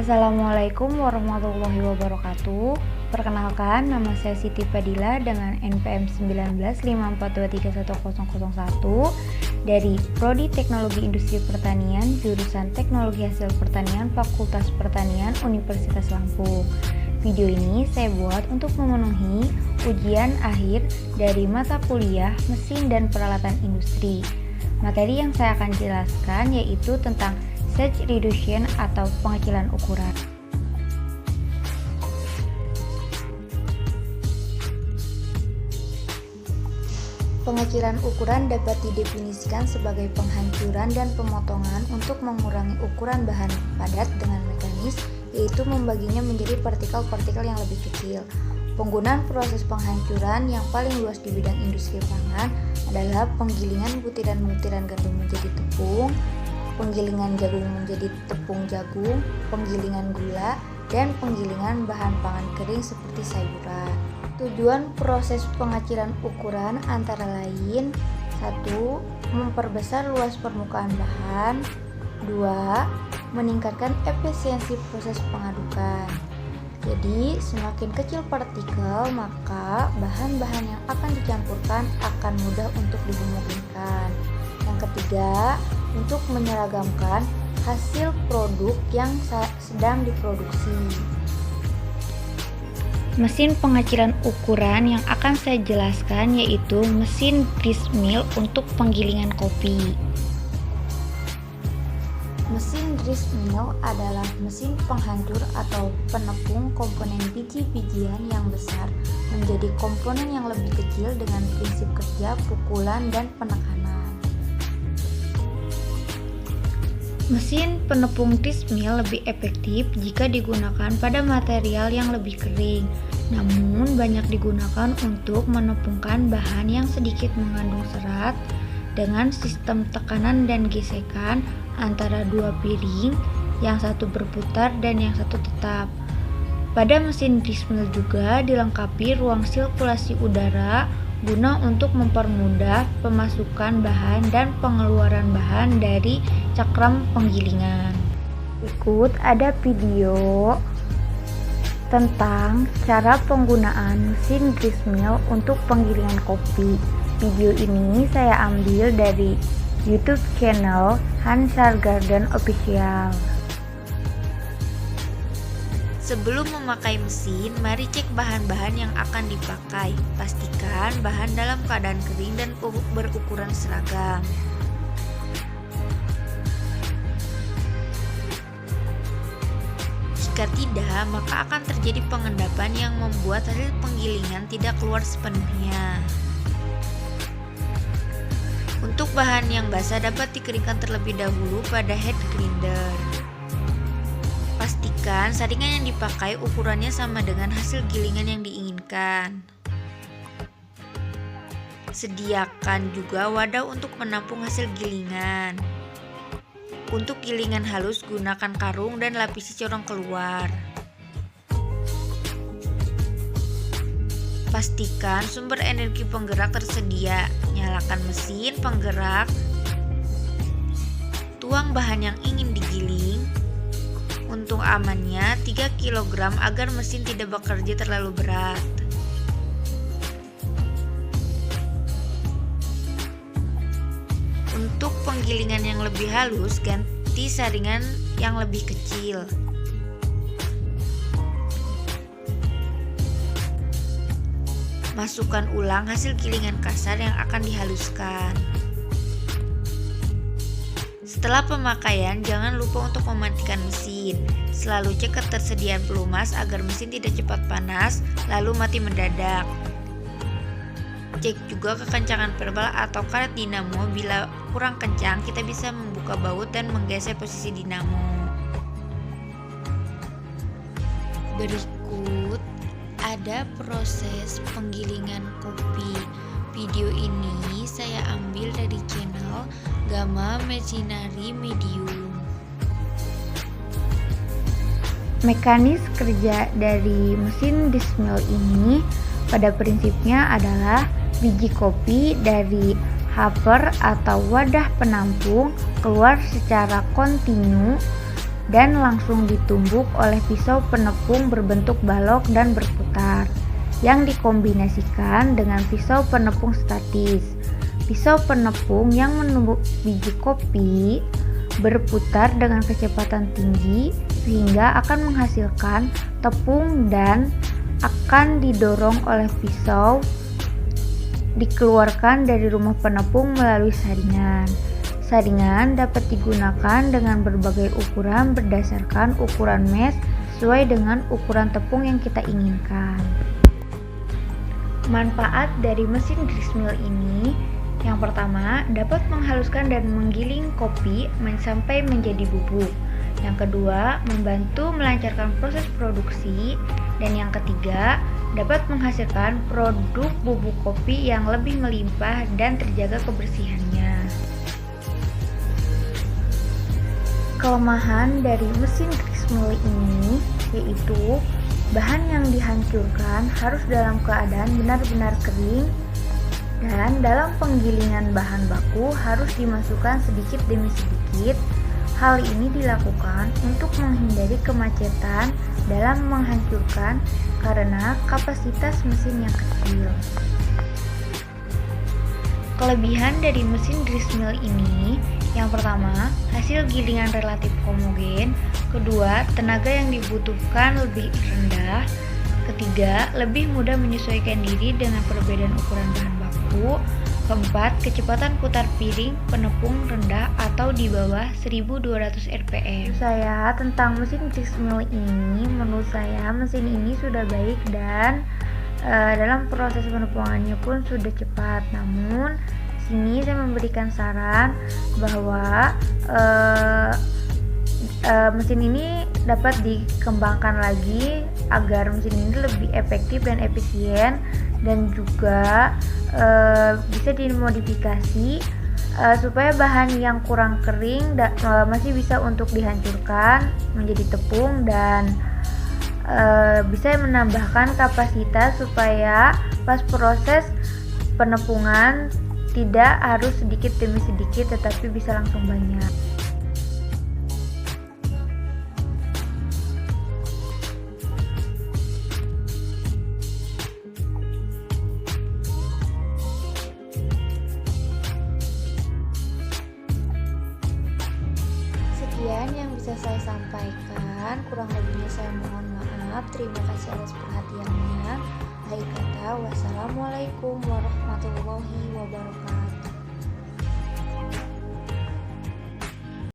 Assalamualaikum warahmatullahi wabarakatuh. Perkenalkan, nama saya Siti Fadila dengan NPM 1954231001 dari Prodi Teknologi Industri Pertanian, jurusan Teknologi Hasil Pertanian, Fakultas Pertanian, Universitas Lampung. Video ini saya buat untuk memenuhi ujian akhir dari mata kuliah Mesin dan Peralatan Industri. Materi yang saya akan jelaskan yaitu tentang size reduction atau pengecilan ukuran. Pengecilan ukuran dapat didefinisikan sebagai penghancuran dan pemotongan untuk mengurangi ukuran bahan padat dengan mekanis, yaitu membaginya menjadi partikel-partikel yang lebih kecil. Penggunaan proses penghancuran yang paling luas di bidang industri pangan adalah penggilingan butiran-butiran gandum menjadi tepung, penggilingan jagung menjadi tepung jagung, penggilingan gula, dan penggilingan bahan pangan kering seperti sayuran. Tujuan proses pengecilan ukuran antara lain 1. Memperbesar luas permukaan bahan. 2. Meningkatkan efisiensi proses pengadukan. Jadi, semakin kecil partikel, maka bahan-bahan yang akan dicampurkan akan mudah untuk dihomogenkan. Yang ketiga, untuk menyeragamkan hasil produk yang sedang diproduksi. Mesin pengecilan ukuran yang akan saya jelaskan yaitu mesin grist mill untuk penggilingan kopi. Mesin grist mill adalah mesin penghancur atau penepung komponen biji-bijian yang besar menjadi komponen yang lebih kecil dengan prinsip kerja pukulan dan penekanan. Mesin penepung grist mill lebih efektif jika digunakan pada material yang lebih kering, namun banyak digunakan untuk menepungkan bahan yang sedikit mengandung serat dengan sistem tekanan dan gesekan antara dua piring, yang satu berputar dan yang satu tetap. Pada mesin grist mill juga dilengkapi ruang sirkulasi udara guna untuk mempermudah pemasukan bahan dan pengeluaran bahan dari cakram penggilingan. Berikut ada video tentang cara penggunaan mesin grist mill untuk penggilingan kopi. Video ini saya ambil dari YouTube channel Hansar Garden Official. Sebelum memakai mesin, mari cek bahan-bahan yang akan dipakai. Pastikan bahan dalam keadaan kering dan berukuran seragam. Jika tidak, maka akan terjadi pengendapan yang membuat hasil penggilingan tidak keluar sepenuhnya. Untuk bahan yang basah dapat dikeringkan terlebih dahulu pada head grinder. Pastikan saringan yang dipakai ukurannya sama dengan hasil gilingan yang diinginkan. Sediakan juga wadah untuk menampung hasil gilingan. Untuk gilingan halus gunakan karung dan lapisi corong keluar. Pastikan sumber energi penggerak tersedia. Nyalakan mesin penggerak. Tuang bahan yang ingin digiling. Untuk amannya 3 kg agar mesin tidak bekerja terlalu berat. Untuk penggilingan yang lebih halus, ganti saringan yang lebih kecil. Masukkan ulang hasil gilingan kasar yang akan dihaluskan. Setelah pemakaian, jangan lupa untuk mematikan mesin. Selalu cek ketersediaan pelumas agar mesin tidak cepat panas, lalu mati mendadak. Cek juga kekencangan verbal atau karet dinamo. Bila kurang kencang, kita bisa membuka baut dan menggeser posisi dinamo. Berikut ada proses penggilingan kopi. Video ini saya ambil dari channel Gamma Machinery Medium. Mekanis kerja dari mesin grist mill ini pada prinsipnya adalah biji kopi dari hopper atau wadah penampung keluar secara kontinu dan langsung ditumbuk oleh pisau penepung berbentuk balok dan berputar yang dikombinasikan dengan pisau penepung statis. Pisau penepung yang menumbuk biji kopi berputar dengan kecepatan tinggi sehingga akan menghasilkan tepung dan akan didorong oleh pisau dikeluarkan dari rumah penepung melalui saringan. Saringan dapat digunakan dengan berbagai ukuran berdasarkan ukuran mesh sesuai dengan ukuran tepung yang kita inginkan. Manfaat dari mesin gristmill ini, yang pertama dapat menghaluskan dan menggiling kopi sampai menjadi bubuk. Yang kedua, membantu melancarkan proses produksi. Dan yang ketiga, dapat menghasilkan produk bubuk kopi yang lebih melimpah dan terjaga kebersihannya. Kelemahan dari mesin gristmill ini yaitu bahan yang dihancurkan harus dalam keadaan benar-benar kering dan dalam penggilingan bahan baku harus dimasukkan sedikit demi sedikit. Hal ini dilakukan untuk menghindari kemacetan dalam menghancurkan karena kapasitas mesin yang kecil. Kelebihan dari mesin gristmill ini, yang pertama, hasil gilingan relatif homogen. Kedua, tenaga yang dibutuhkan lebih rendah. Ketiga, lebih mudah menyesuaikan diri dengan perbedaan ukuran bahan baku. Keempat, kecepatan putar piring penepung rendah atau di bawah 1200 rpm. Saya tentang mesin gristmill ini, menurut saya mesin ini sudah baik dan dalam proses penepungannya pun sudah cepat. Namun sini saya memberikan saran bahwa mesin ini dapat dikembangkan lagi agar mesin ini lebih efektif dan efisien, dan juga bisa dimodifikasi supaya bahan yang kurang kering masih bisa untuk dihancurkan menjadi tepung, dan bisa menambahkan kapasitas supaya pas proses penepungan tidak harus sedikit demi sedikit tetapi bisa langsung banyak. Sekian yang bisa saya sampaikan, kurang lebihnya saya mohon maaf. Terima kasih atas perhatiannya. Akhir kata, wassalamualaikum warahmatullahi wabarakatuh.